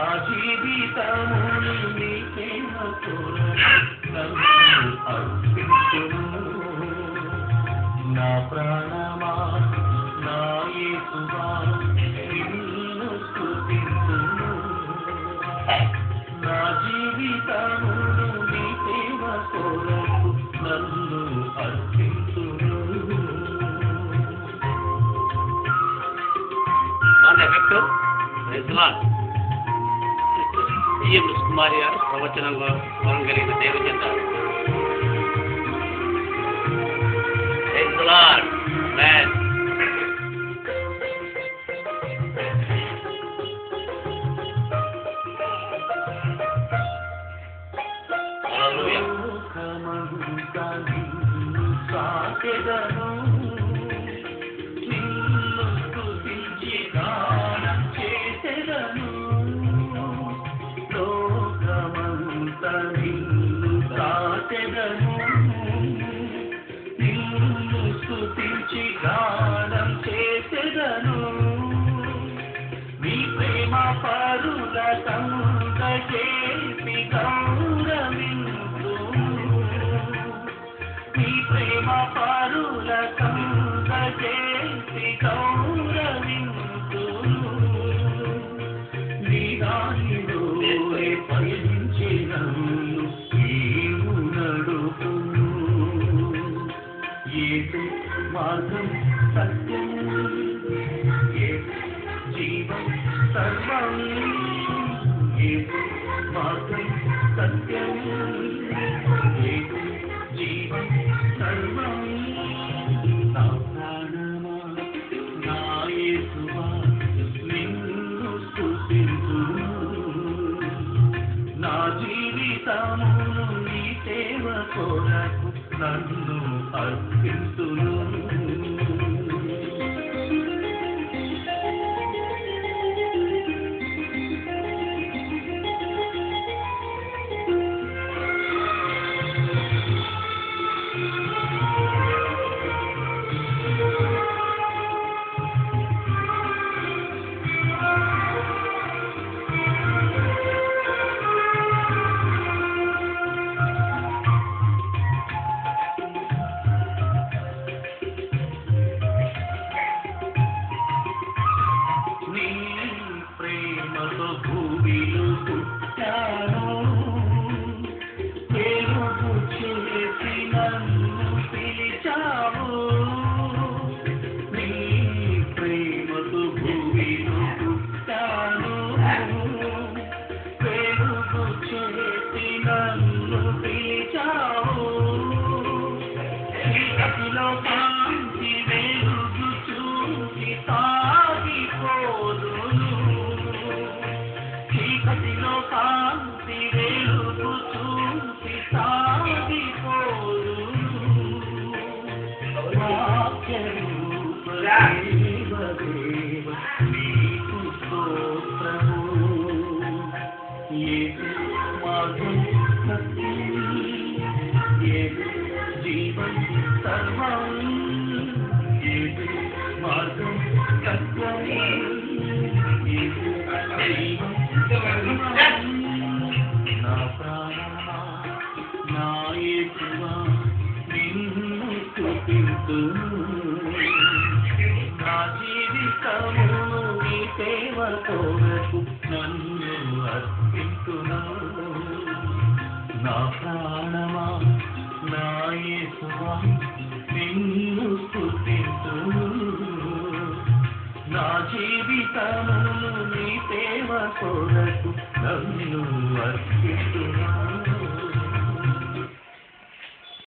నా జీవితమును నీ ప్రేమ కొరకు అర్పించును. నా ప్రాణమా నా యేసువా నిన్ను స్తుతించును. నా జీవితమును నీ ప్రేమ కొరకు నన్ను అర్పించును. ఎఫెక్ట్ సిఎం కుమారి గారు ప్రవచనం వరం కలిగిన దేవ చెంద గానం చేసెదను. నీ ప్రేమ పరుల సంగ చేసి గౌరవింతును. నీ ప్రేమ పరుల సంగ చేసి గౌరవింతును. నీ దారిలో పయనించెదను నీవు నడుపును. యేసు మార్గం సత్యం యేసు జీవం సర్వం. యేసు మార్గం సత్యం యేసు జీవం సర్వం. నా ప్రాణమా నా యేసువా నిన్ను స్తుతించును. నా జీవితమును నీ సేవ కొరకు నన్ను అర్పించును. భూమిలో పుట్టాను వెలుగు చేసి నన్ను పిలిచావు. నీ ప్రేమతో భూమిలో పుట్టాను వెలుగు చేసి నన్ను పిలిచావు. చీకటిలో కాంతి వెలుగు చూసి సాగిపోదును. చీకటిలో కాంతి వెలుగు చూసి సాగిపోదును. వాక్యరూప దేవదేవ నీకు స్తోత్రము. యేసు మార్గం సత్యం యేసు జీవం సర్వం. యేసు మార్గం సత్యం యేసు జీవం. నా ప్రాణమా నా యేసువా నిన్ను స్తుతింతును. నా జీవితమును నీ సేవ కొరకు నన్ను అర్పింతును. నా ప్రాణమా నా యేసువా నిన్ను స్తుతింతును. నా జీవితమును నీ సేవ కొరకు నన్ను అర్పిస్తున్నా.